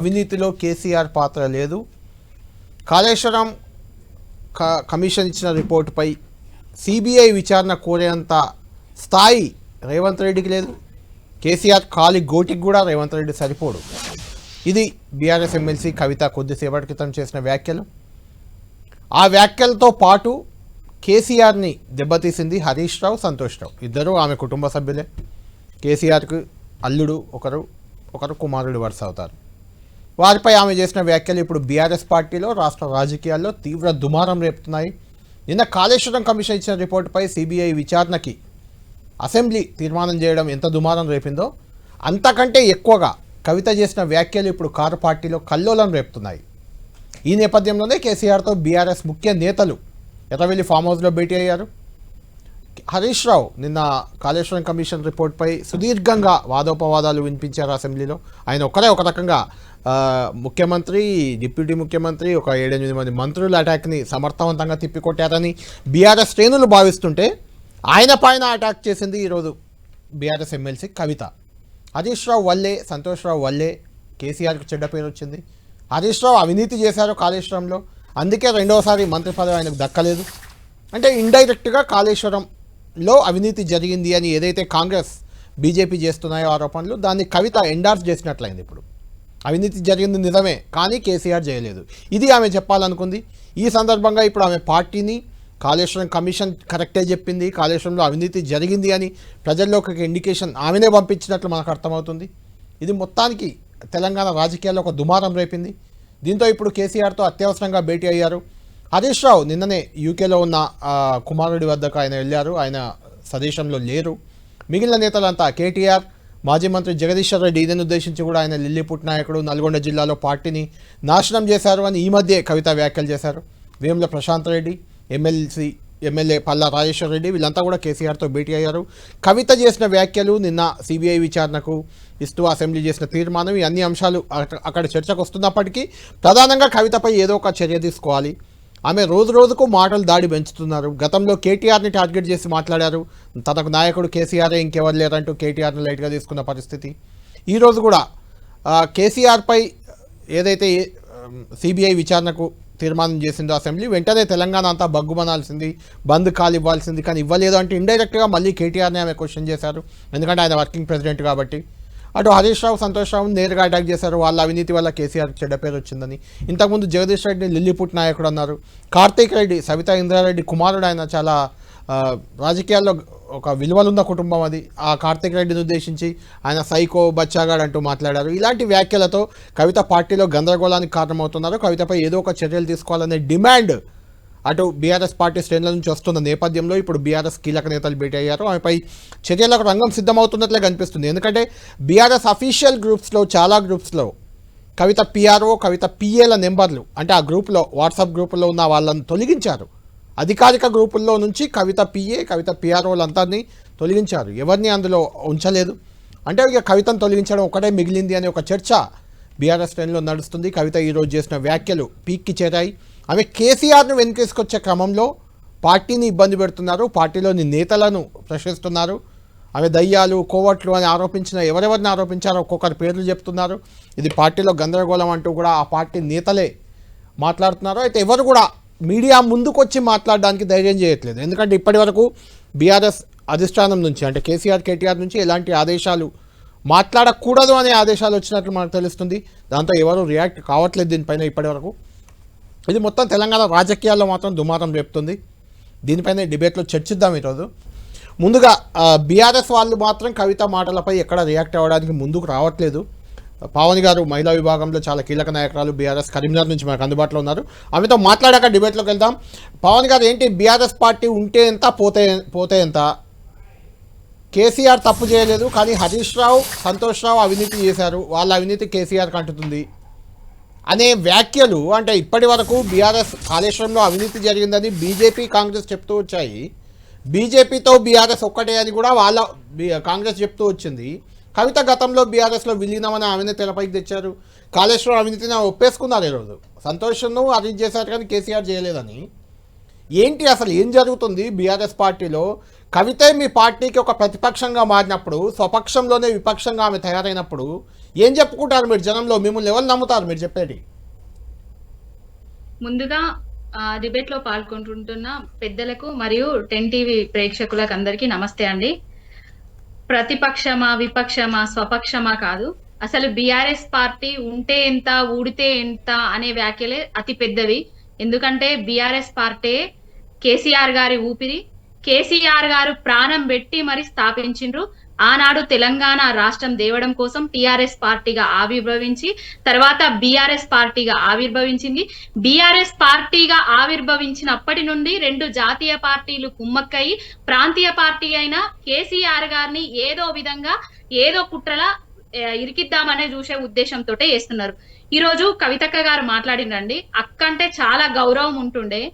అవినీతిలో కేసీఆర్ పాత్ర లేదు. కాళేశ్వరం కమిషన్ ఇచ్చిన రిపోర్టుపై సిబిఐ విచారణ కోరేంత స్థాయి రేవంత్ రెడ్డికి లేదు. కేసీఆర్ కాలి గోటికి కూడా రేవంత్ రెడ్డి సరిపోడు. ఇది బీఆర్ఎస్ ఎమ్మెల్సీ కవిత కొద్దిసేపటి క్రితం చేసిన వ్యాఖ్యలు. ఆ వ్యాఖ్యలతో పాటు కేసీఆర్ని దెబ్బతీసింది హరీష్ రావు, సంతోష్ రావు. ఇద్దరు ఆమె కుటుంబ సభ్యులే. కేసీఆర్కు అల్లుడు ఒకరు కుమారుడు వరుస అవుతారు. వారిపై ఆమె చేసిన వ్యాఖ్యలు ఇప్పుడు బీఆర్ఎస్ పార్టీలో, రాష్ట్ర రాజకీయాల్లో తీవ్ర దుమారం రేపుతున్నాయి. నిన్న కాళేశ్వరం కమిషన్ ఇచ్చిన రిపోర్టుపై సిబిఐ విచారణకి అసెంబ్లీ తీర్మానం చేయడం ఎంత దుమారం రేపిందో అంతకంటే ఎక్కువగా కవిత చేసిన వ్యాఖ్యలు ఇప్పుడు కారు పార్టీలో కల్లోలం రేపుతున్నాయి. ఈ నేపథ్యంలోనే కేసీఆర్తో బీఆర్ఎస్ ముఖ్య నేతలు ఎర్రవెల్లి ఫామ్ హౌస్లో భేటీ అయ్యారు. హరీష్ రావు నిన్న కాళేశ్వరం కమిషన్ రిపోర్ట్పై సుదీర్ఘంగా వాదోపవాదాలు వినిపించారు అసెంబ్లీలో. ఆయన ఒక రకంగా ముఖ్యమంత్రి, డిప్యూటీ ముఖ్యమంత్రి, ఒక 7-8 మంది మంత్రుల అటాక్ని సమర్థవంతంగా తిప్పికొట్టారని బీఆర్ఎస్ శ్రేణులు భావిస్తుంటే ఆయన పైన అటాక్ చేసింది ఈరోజు బీఆర్ఎస్ ఎమ్మెల్సీ కవిత. హరీష్ రావు వల్లే, సంతోష్ రావు వల్లే కేసీఆర్కి చెడ్డ పేరు వచ్చింది. హరీష్ రావు అవినీతి చేశారు కాళేశ్వరంలో, అందుకే రెండవసారి మంత్రి పదవి ఆయనకు దక్కలేదు. అంటే ఇండైరెక్ట్గా కాళేశ్వరంలో అవినీతి జరిగింది అని ఏదైతే కాంగ్రెస్, బీజేపీ చేస్తున్నాయో ఆరోపణలు, దాన్ని కవిత ఎండార్స్ చేసినట్లయింది. ఇప్పుడు అవినీతి జరిగింది నిజమే, కానీ కేసీఆర్ చేయలేదు, ఇది ఆమె చెప్పాలనుకుంది. ఈ సందర్భంగా ఇప్పుడు ఆమె పార్టీని, కాళేశ్వరం కమిషన్ కరెక్టే చెప్పింది, కాళేశ్వరంలో అవినీతి జరిగింది అని ప్రజల్లోకి ఒక ఇండికేషన్ ఆమెనే పంపించినట్లు మనకు అర్థమవుతుంది. ఇది మొత్తానికి తెలంగాణ రాజకీయాల్లో ఒక దుమారం రేపింది. దీంతో ఇప్పుడు కేసీఆర్తో అత్యవసరంగా భేటీ అయ్యారు. హరీష్ రావు నిన్ననే యూకేలో ఉన్న కుమారుడి వద్దకు ఆయన వెళ్ళారు. ఆయన స్వదేశంలో లేరు. మిగిలిన నేతలంతా కేటీఆర్, మాజీ మంత్రి జగదీశ్వర్ రెడ్డి, ఈయనను ఉద్దేశించి కూడా ఆయన లిల్లీపుట్ నాయకుడు నల్గొండ జిల్లాలో పార్టీని నాశనం చేశారు అని ఈ మధ్య కవిత వ్యాఖ్యలు చేశారు. వేముల ప్రశాంత్ రెడ్డి, ఎమ్మెల్యే పల్లా రాజేశ్వర్ రెడ్డి, వీళ్ళంతా కూడా కేసీఆర్తో భేటీ అయ్యారు. కవిత చేసిన వ్యాఖ్యలు, నిన్న సిబిఐ విచారణకు ఇస్తూ అసెంబ్లీ చేసిన తీర్మానం, ఈ అన్ని అంశాలు అక్కడ చర్చకు వస్తున్నప్పటికీ ప్రధానంగా కవితపై ఏదో ఒక చర్య తీసుకోవాలి. ఆమె రోజుకు మాటలు దాడి పెంచుతున్నారు. గతంలో కేటీఆర్ని టార్గెట్ చేసి మాట్లాడారు. తనకు నాయకుడు కేసీఆరే, ఇంకెవరు లేరంటూ కేటీఆర్ని లైట్గా తీసుకున్న పరిస్థితి. ఈరోజు కూడా కేసీఆర్పై ఏదైతే సిబిఐ విచారణకు తీర్మానం చేసిందో అసెంబ్లీ, వెంటనే తెలంగాణ అంతా బగ్గుమనాల్సింది, బంద్ కాల్ ఇవ్వాల్సింది, కానీ ఇవ్వలేదు అంటే ఇండైరెక్ట్గా మళ్ళీ కేటీఆర్ని ఆమె క్వశ్చన్ చేశారు. ఎందుకంటే ఆయన వర్కింగ్ ప్రెసిడెంట్ కాబట్టి. అటు హరీష్ రావు, సంతోష్ రావుని నేరుగా అటాక్ చేశారు. వాళ్ళ అవినీతి వల్ల కేసీఆర్కి చెడ్డ పేరు వచ్చిందని. ఇంతకుముందు జగదీష్ రెడ్డిని లిల్లీపుట్ నాయకుడు అన్నారు. కార్తీక్ రెడ్డి, సవితా ఇంద్రారెడ్డి కుమారుడు, ఆయన చాలా రాజకీయాల్లో ఒక విలువలున్న కుటుంబం అది. ఆ కార్తీక్ రెడ్డిని ఉద్దేశించి ఆయన సైకో, బచ్చాగాడు అంటూ మాట్లాడారు. ఇలాంటి వ్యాఖ్యలతో కవిత పార్టీలో గందరగోళానికి కారణమవుతున్నారు. కవితపై ఏదో ఒక చర్యలు తీసుకోవాలనే డిమాండ్ అటు బీఆర్ఎస్ పార్టీ శ్రేణుల నుంచి వస్తున్న నేపథ్యంలో ఇప్పుడు బీఆర్ఎస్ కీలక నేతలు భేటీ అయ్యారు. ఆమెపై చర్యలకు రంగం సిద్ధమవుతున్నట్లే కనిపిస్తుంది. ఎందుకంటే బీఆర్ఎస్ అఫీషియల్ గ్రూప్స్లో, చాలా గ్రూప్స్లో కవిత పిఆర్ఓ, కవిత పిఏల నెంబర్లు, అంటే ఆ గ్రూప్లో, వాట్సాప్ గ్రూపుల్లో ఉన్న వాళ్ళని తొలగించారు. అధికారిక గ్రూపుల్లో నుంచి కవిత పిఏ, కవిత పిఆర్ఓలందరినీ తొలగించారు. ఎవరిని అందులో ఉంచలేదు. అంటే ఇక కవితను తొలగించడం ఒకటే మిగిలింది అనే ఒక చర్చ బీఆర్ఎస్ శ్రేణిలో నడుస్తుంది. కవిత ఈరోజు చేసిన వ్యాఖ్యలు పీక్కి చేరాయి. ఆమె కేసీఆర్ను వెనుకేసుకొచ్చే క్రమంలో పార్టీని ఇబ్బంది పెడుతున్నారు, పార్టీలోని నేతలను ప్రశ్నిస్తున్నారు. ఆమె దయ్యాలు, కోవట్లు అని ఎవరెవరిని ఆరోపించారో ఒక్కొక్కరి పేర్లు చెప్తున్నారు. ఇది పార్టీలో గందరగోళం అంటూ కూడా ఆ పార్టీ నేతలే మాట్లాడుతున్నారు. అయితే ఎవరు కూడా మీడియా ముందుకొచ్చి మాట్లాడడానికి ధైర్యం చేయట్లేదు. ఎందుకంటే ఇప్పటి వరకు బీఆర్ఎస్ అధిష్టానం నుంచి, అంటే కేసీఆర్, కేటీఆర్ నుంచి ఎలాంటి ఆదేశాలు, మాట్లాడకూడదు అనే ఆదేశాలు వచ్చినట్లు మనకు తెలుస్తుంది. దాంతో ఎవరు రియాక్ట్ కావట్లేదు దీనిపైన ఇప్పటి వరకు. ఇది మొత్తం తెలంగాణ రాజకీయాల్లో మాత్రం దుమారం రేపుతుంది. దీనిపైన డిబేట్లో చర్చిద్దాం ఈరోజు. ముందుగా బీఆర్ఎస్ వాళ్ళు మాత్రం కవిత మాటలపై ఎక్కడ రియాక్ట్ అవ్వడానికి ముందుకు రావట్లేదు. పావని గారు మహిళా విభాగంలో చాలా కీలక నాయకురాలు, బీఆర్ఎస్ కరీంనగర్ నుంచి మనకు అందుబాటులో ఉన్నారు. ఆమెతో మాట్లాడాక డిబేట్లోకి వెళ్దాం. పావని గారు, ఏంటి బీఆర్ఎస్ పార్టీ ఉంటే ఎంత, పోతే ఎంత? కేసీఆర్ తప్పు చేయలేదు, కానీ హరీష్ రావు, సంతోష్ రావు అవినీతి చేశారు, వాళ్ళ అవినీతి కేసీఆర్కి అంటుతుంది అనే వ్యాఖ్యలు. అంటే ఇప్పటి వరకు బీఆర్ఎస్ కాళేశ్వరంలో అవినీతి జరిగిందని బీజేపీ, కాంగ్రెస్ చెప్తూ వచ్చాయి. బీజేపీతో బీఆర్ఎస్ ఒక్కటే అని కూడా కాంగ్రెస్ చెప్తూ వచ్చింది. కవిత గతంలో బీఆర్ఎస్లో విలీనమని ఆమెనే తెరపైకి తెచ్చారు. కాళేశ్వరం అవినీతిని ఒప్పేసుకున్నారు ఈరోజు. సంతోషంను అరెస్ట్ చేశారు, కానీ కేసీఆర్ చేయలేదని. ఏంటి అసలు ఏం జరుగుతుంది బీఆర్ఎస్ పార్టీలో? కవితే మీ పార్టీకి ఒక ప్రతిపక్షంగా మారినప్పుడు, స్వపక్షంలోనే విపక్షంగా ఆమె తయారైనప్పుడు ఏం చెప్పుకుంటారు మీరు జనంలో? మిమ్మల్ని ఎవరు నమ్ముతారు మీరు చెప్పేది? ముందుగా డిబేట్ లో పాల్గొంటున్న పెద్దలకు మరియు 10 టీవీ ప్రేక్షకులకు అందరికీ నమస్తే అండి. ప్రతిపక్షమా విపక్షమా స్వపక్షమా కాదు, అసలు బీఆర్ఎస్ పార్టీ ఉంటే ఎంత ఊడితే ఎంత అనే వ్యాఖ్యలే అతి పెద్దవి. ఎందుకంటే బీఆర్ఎస్ పార్టీ కేసీఆర్ గారి ఊపిరి, కేసీఆర్ గారు ప్రాణం పెట్టి మరి స్థాపించిండ్రు. ఆనాడు తెలంగాణ రాష్ట్రం దేవడం కోసం టిఆర్ఎస్ పార్టీగా ఆవిర్భవించి తర్వాత బీఆర్ఎస్ పార్టీగా ఆవిర్భవించింది. బీఆర్ఎస్ పార్టీగా ఆవిర్భవించినప్పటి నుండి 2 జాతీయ పార్టీలు కుమ్మక్కయి ప్రాంతీయ పార్టీ అయిన కేసీఆర్ గారిని ఏదో విధంగా ఏదో కుట్రల ఇరికిద్దామనే చూసే ఉద్దేశంతో చేస్తున్నారు. ఈ రోజు కవితక్క గారు మాట్లాడినండి, అక్క అంటే చాలా గౌరవం ఉంటుండే.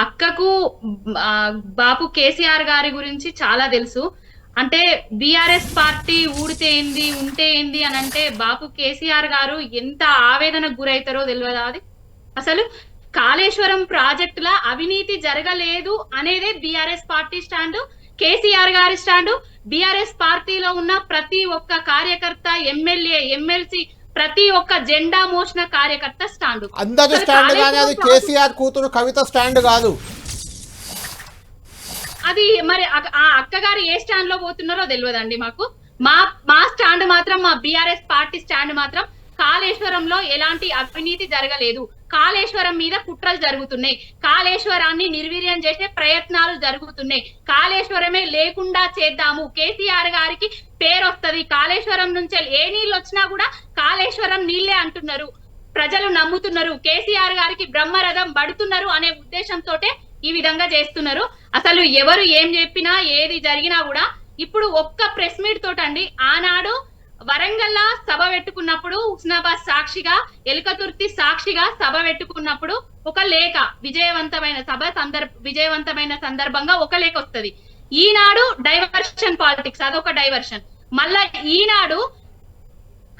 అక్కకు బాపు కేసీఆర్ గారి గురించి చాలా తెలుసు. అంటే బీఆర్ఎస్ పార్టీ ఊడితే ఏంది ఉంటే ఏంది అని అంటే బాపు కేసీఆర్ గారు ఎంత ఆవేదనకు గురైతారో తెలియదా? అది అసలు కాళేశ్వరం ప్రాజెక్టుల అవినీతి జరగలేదు అనేదే బీఆర్ఎస్ పార్టీ స్టాండు, కేసీఆర్ గారి స్టాండు. బీఆర్ఎస్ పార్టీలో ఉన్న ప్రతి ఒక్క కార్యకర్త, ఎమ్మెల్యే, ఎమ్మెల్సీ, ప్రతి ఒక్క జెండా మోసిన కార్యకర్త స్టాండు. అందరి స్టాండ్ గానీ అది కేసీఆర్ కూతురు కవిత స్టాండ్ కాదు. అది మరి ఆ అక్కగారు ఏ స్టాండ్ లో పోతున్నారో తెలియదండి మాకు. మా స్టాండ్ మాత్రం, మా బీఆర్ఎస్ పార్టీ స్టాండ్ మాత్రం కాళేశ్వరంలో ఎలాంటి అవినీతి జరగలేదు, కాళేశ్వరం మీద కుట్రలు జరుగుతున్నాయి, కాళేశ్వరాన్ని నిర్వీర్యం చేసే ప్రయత్నాలు జరుగుతున్నాయి, కాళేశ్వరమే లేకుండా చేద్దాము, కేసీఆర్ గారికి పేరు వస్తుంది, కాళేశ్వరం నుంచి ఏ నీళ్ళు వచ్చినా కూడా కాళేశ్వరం నీళ్లే అంటున్నారు, ప్రజలు నమ్ముతున్నారు, కేసీఆర్ గారికి బ్రహ్మరథం పడుతున్నారు అనే ఉద్దేశంతో ఈ విధంగా చేస్తున్నారు. అసలు ఎవరు ఏం చెప్పినా ఏది జరిగినా కూడా ఇప్పుడు ఒక్క ప్రెస్ మీట్ తోటండి, ఆనాడు వరంగల్ సభ పెట్టుకున్నప్పుడు, హుస్నాబాద్ సాక్షిగా, ఎలుకతుర్తి సాక్షిగా సభ పెట్టుకున్నప్పుడు ఒక లేఖ, విజయవంతమైన సందర్భంగా ఒక లేఖ వస్తుంది. ఈనాడు డైవర్షన్ పాలిటిక్స్, అదొక డైవర్షన్. మళ్ళా ఈనాడు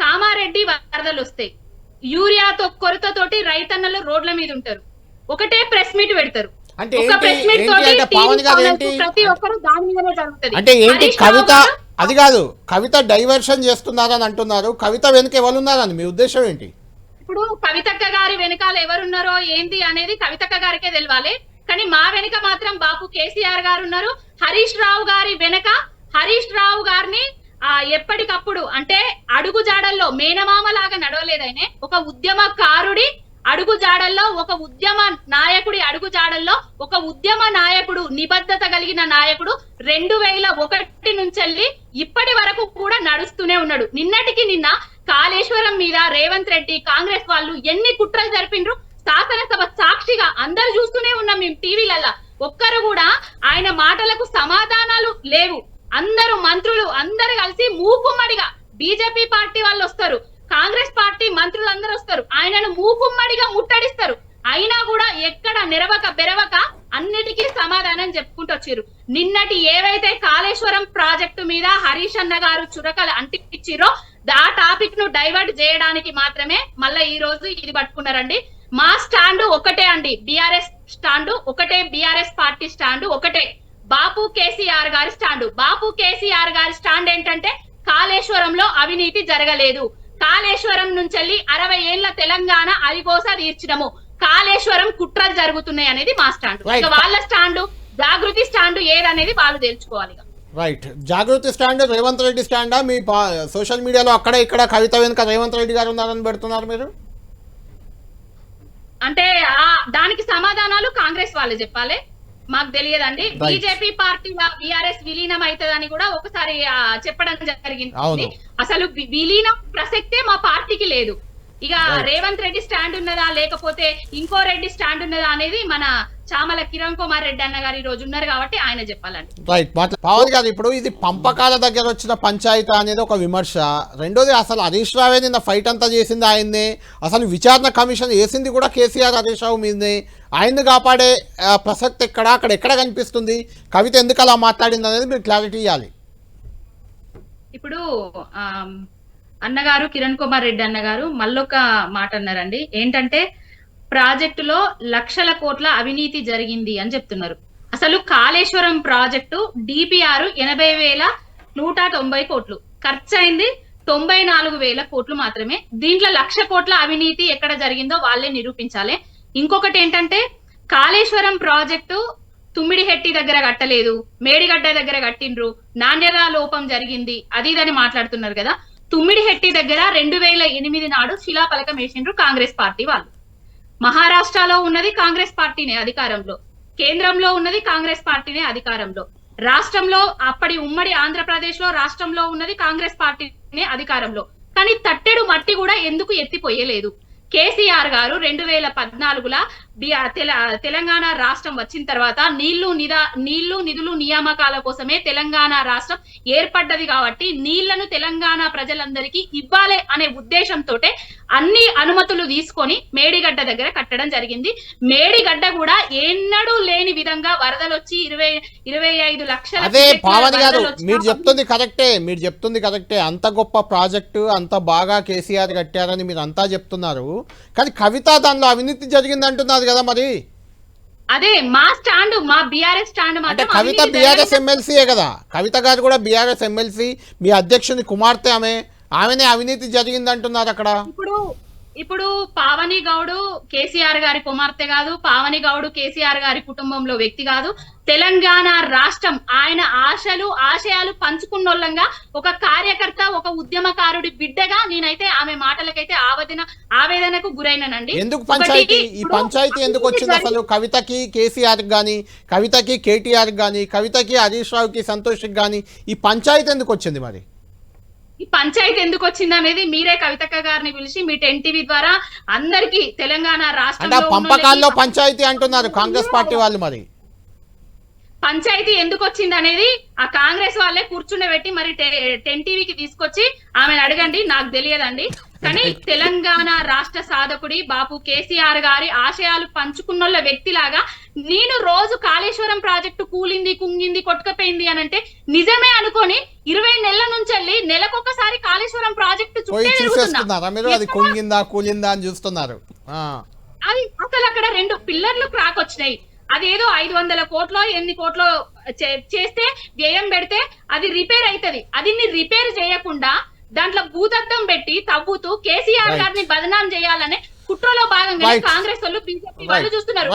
కామారెడ్డి వరదలు వస్తాయి, యూరియాతో కొరతతోటి రైతన్నలు రోడ్ల మీద ఉంటారు, ఒకటే ప్రెస్ మీట్ పెడతారు. అంటే ఏంటి కవిత? అది కాదు, కవిత డైవర్షన్ చేస్తున్నారని అంటున్నారు. కవిత వెనుక ఎవరున్నారని మీ ఉద్దేశం ఏంటి? ఇప్పుడు కవితక్క గారి వెనకాల ఎవరున్నారో ఏంది అనేది కవితక్క గారికే తెలియాలి. కానీ మా వెనుక మాత్రం బాపు కేసీఆర్ గారు ఉన్నారు. హరీష్ రావు గారి వెనక, హరీష్ రావు గారిని ఎప్పటికప్పుడు అంటే అడుగు జాడల్లో మేనమామ లాగా నడవలేదైనా, ఒక ఉద్యమకారుడి అడుగు జాడల్లో, ఒక ఉద్యమ నాయకుడి అడుగు జాడల్లో ఒక ఉద్యమ నాయకుడు, నిబద్ధత కలిగిన నాయకుడు 2001 నుంచి ఇప్పటి వరకు కూడా నడుస్తూనే ఉన్నాడు. నిన్నటికి నిన్న కాళేశ్వరం మీద రేవంత్ రెడ్డి, కాంగ్రెస్ వాళ్ళు ఎన్ని కుట్రలు జరిపిండ్రు శాసనసభ సాక్షిగా అందరు చూస్తూనే ఉన్నాం మేము టీవీలల్లా. ఒక్కరు కూడా ఆయన మాటలకు సమాధానాలు లేవు. అందరూ మంత్రులు అందరు కలిసి మూకుమ్మడిగా, బీజేపీ పార్టీ వాళ్ళు వస్తారు, కాంగ్రెస్ పార్టీ మంత్రులు అందరూ వస్తారు, ఆయనను మూకుమ్మడిగా ముట్టడిస్తారు. అయినా కూడా ఎక్కడ నెరవక బెరవక అన్నిటికీ సమాధానం చెప్పుకుంటూ వచ్చారు. నిన్నటి ఏవైతే కాళేశ్వరం ప్రాజెక్టు మీద హరీష్ అన్న గారు చురకలు అంటించిరో ఆ టాపిక్ ను డైవర్ట్ చేయడానికి మాత్రమే మళ్ళీ ఈ రోజు ఇది పట్టుకున్నారండి. మా స్టాండ్ ఒకటే అండి, బీఆర్ఎస్ స్టాండ్ ఒకటే, బీఆర్ఎస్ పార్టీ స్టాండ్ ఒకటే, బాపు కేసీఆర్ గారి స్టాండ్. బాపు కేసీఆర్ గారి స్టాండ్ ఏంటంటే కాళేశ్వరంలో అవినీతి జరగలేదు, కాళేశ్వరం నుంచి 60 ఏళ్ల తెలంగాణ అరిగోస తీర్చడము, కాళేశ్వరం కుట్రలు జరుగుతున్నాయి అనేది మా స్టాండ్. వాళ్ళ స్టాండ్, జాగృతి స్టాండ్ ఏదనేది వాళ్ళు తెలుసుకోవాలి. రైట్, జాగృతి స్టాండ్ రేవంత్ రెడ్డి స్టాండా? మీ సోషల్ మీడియాలో అక్కడ ఇక్కడ కవిత వెనుక రేవంత్ రెడ్డి గారు ఉన్నారని పెడుతున్నారు మీరు. అంటే దానికి సమాధానాలు కాంగ్రెస్ వాళ్ళే చెప్పాలి, మాకు తెలియదండి. బీజేపీ పార్టీ బీఆర్ఎస్ విలీనం అవుతుందని కూడా ఒకసారి చెప్పడం జరిగింది. అసలు విలీనం ప్రసక్తే మా పార్టీకి లేదు. ఇక రేవంత్ రెడ్డి స్టాండ్ ఉన్నదా లేకపోతే ఇంకో రెడ్డి స్టాండ్ ఉన్నదా అనేది మన చామల కిరణ్ కుమార్ రెడ్డి అన్న గారు ఈ రోజు ఉన్నారు కాబట్టి ఆయన చెప్పాలండి. రైట్, పవన్ గారు ఇప్పుడు ఇది పంపకాల దగ్గర వచ్చిన పంచాయతీ అనేది ఒక విమర్శ. రెండోది అసలు హరీష్ రావే నిన్న ఫైట్ అంతా చేసింది ఆయన్నే, అసలు విచారణ కమిషన్ వేసింది కూడా కేసీఆర్ హరీష్ రావు మీదనే. ఆయన్ని కాపాడే ప్రసక్తి అక్కడ ఎక్కడ కనిపిస్తుంది? కవిత ఎందుకు అలా మాట్లాడింది అనేది మీరు క్లారిటీ ఇవ్వాలి. ఇప్పుడు అన్నగారు కిరణ్ కుమార్ రెడ్డి అన్నగారు మళ్ళొక మాట అన్నారండి, ఏంటంటే ప్రాజెక్టులో లక్షల కోట్ల అవినీతి జరిగింది అని చెప్తున్నారు. అసలు కాళేశ్వరం ప్రాజెక్టు డిపిఆర్ 80,190 కోట్లు ఖర్చు అయింది 94,000 కోట్లు మాత్రమే. దీంట్లో 1,00,000 కోట్ల అవినీతి ఎక్కడ జరిగిందో వాళ్ళే నిరూపించాలి. ఇంకొకటి ఏంటంటే కాళేశ్వరం ప్రాజెక్టు తుమ్మిడిహెట్టి దగ్గర కట్టలేదు, మేడిగడ్డ దగ్గర కట్టిండ్రు, నాణ్యత లోపం జరిగింది అది ఇదని మాట్లాడుతున్నారు కదా. తుమ్మిడిహెట్టి దగ్గర 2008 నాడు శిలాఫలకం వేసిండ్రు కాంగ్రెస్ పార్టీ వాళ్ళు. మహారాష్ట్రలో ఉన్నది కాంగ్రెస్ పార్టీనే అధికారంలో, కేంద్రంలో ఉన్నది కాంగ్రెస్ పార్టీనే అధికారంలో, రాష్ట్రంలో అప్పటి ఉమ్మడి ఆంధ్రప్రదేశ్ లో రాష్ట్రంలో ఉన్నది కాంగ్రెస్ పార్టీనే అధికారంలో. కానీ తట్టెడు మట్టి కూడా ఎందుకు ఎత్తిపోయలేదు? కేసీఆర్ గారు 2014లో తెలంగాణ రాష్ట్రం వచ్చిన తర్వాత నీళ్లు నిధులు నియామకాల కోసమే తెలంగాణ రాష్ట్రం ఏర్పడ్డది కాబట్టి నీళ్లను తెలంగాణ ప్రజలందరికీ ఇవ్వాలి అనే ఉద్దేశంతో అన్ని అనుమతులు తీసుకొని మేడిగడ్డ దగ్గర కట్టడం జరిగింది. మేడిగడ్డ కూడా ఎన్నడూ లేని విధంగా వరదలు వచ్చి 25 లక్షల. అదే పావని గారు మీరు చెప్తుంది కరెక్టే, అంత గొప్ప ప్రాజెక్టు అంత బాగా కేసీఆర్ కట్టారని మీరు అంతా చెప్తున్నారు. కానీ కవిత దానిలో అవినీతి జరిగింది అంటున్నారు కదా. మరి అదే మా స్టాండ్, మా బీఆర్ఎస్ స్టాండ్. అంటే కవిత బీఆర్ఎస్ ఎమ్మెల్సీయే కదా, కవిత గారు కూడా బీఆర్ఎస్ ఎమ్మెల్సీ, మీ అధ్యక్షుని కుమార్తె ఆమెనే అవినీతి జరిగింది అంటున్నారు అక్కడ. ఇప్పుడు పావని గౌడు కేసీఆర్ గారి కుమార్తె కాదు, పావని గౌడు కేసీఆర్ గారి కుటుంబంలో వ్యక్తి కాదు. తెలంగాణ రాష్ట్రం ఆయన ఆశయాలు పంచుకున్నోళ్ళంగా ఒక కార్యకర్త, ఒక ఉద్యమకారుడి బిడ్డగా నేనైతే ఆమె మాటలకైతే ఆవేదనకు గురైనానండి. ఎందుకు పంచాయతీ, ఈ పంచాయతీ ఎందుకు వచ్చింది అసలు? కవితకి కేసీఆర్ గాని, కవితకి కేటీఆర్ గాని, కవితకి హరీష్ రావుకి సంతోష్కి గాని ఈ పంచాయతీ ఎందుకు వచ్చింది? మరి ఈ పంచాయతీ ఎందుకు వచ్చింది అనేది మీరే కవితక్క గారిని పిలిచి మీ 10 టీవీ ద్వారా అందరికి తెలంగాణ రాష్ట్రంలో పంపకాల్లో పంచాయతీ అంటున్నారు కాంగ్రెస్ పార్టీ వాళ్ళు. మరి పంచాయతీ ఎందుకు వచ్చింది అనేది ఆ కాంగ్రెస్ వాళ్ళే కూర్చుండబెట్టి మరి 10 టీవీకి తీసుకొచ్చి ఆమెను అడగండి, నాకు తెలియదండి. కానీ తెలంగాణ రాష్ట్ర సాధకుడి బాపు కేసీఆర్ గారి ఆశయాలు పంచుకున్నోళ్ళ వ్యక్తిలాగా నేను రోజు కాళేశ్వరం ప్రాజెక్టు కూలింది, కుంగింది, కొట్టుకపోయింది అని అంటే నిజమే అనుకొని 20 నెలల నుంచి వెళ్ళి నెలకొకసారి కాళేశ్వరం ప్రాజెక్టు అది కుంగిందా కూలిందా అని చూస్తున్నారు. అది అసలు అక్కడ 2 పిల్లర్లు క్రాక్ వచ్చినాయి. అదేదో 500 కోట్లో ఎన్ని కోట్లో చేస్తే వ్యయం పెడితే అది రిపేర్ అవుతుంది. అది రిపేర్ చేయకుండా దాంట్లో భూతద్దం పెట్టి తవ్వుతూ కేసీఆర్ గారిని బదనాం చేయాలనే కుట్రలో భాగంగా కాంగ్రెస్ వాళ్ళు బీజేపీ వాళ్ళు చూస్తున్నారు.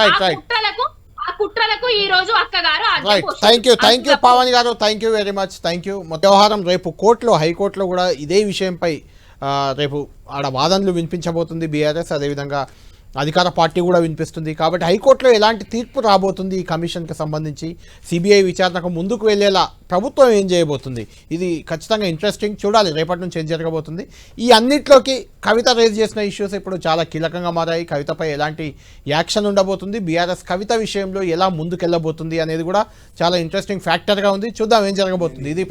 ఆ కుట్రలకు ఈ రోజు అక్కగారు. థ్యాంక్ యూ పావని గారు, thank you very much, thank you. వ్యవహారం రేపు కోర్టులో, హైకోర్టులో కూడా ఇదే విషయంపై రేపు ఆడ వాదనలు వినిపించబోతుంది బీఆర్ఎస్, అదేవిధంగా అధికార పార్టీ కూడా వినిపిస్తుంది. కాబట్టి హైకోర్టులో ఎలాంటి తీర్పు రాబోతుంది ఈ కమిషన్కి సంబంధించి, సిబిఐ విచారణకు ముందుకు వెళ్ళేలా ప్రభుత్వం ఏం చేయబోతుంది, ఇది ఖచ్చితంగా ఇంట్రెస్టింగ్. చూడాలి రేపటి నుంచి ఏం జరగబోతుంది. ఈ అన్నిట్లోకి కవిత రేజ్ చేసిన ఇష్యూస్ ఇప్పుడు చాలా కీలకంగా మారాయి. కవితపై ఎలాంటి యాక్షన్ ఉండబోతుంది, బీఆర్ఎస్ కవిత విషయంలో ఎలా ముందుకెళ్ళబోతుంది అనేది కూడా చాలా ఇంట్రెస్టింగ్ ఫ్యాక్టర్గా ఉంది. చూద్దాం ఏం జరగబోతుంది. ఇది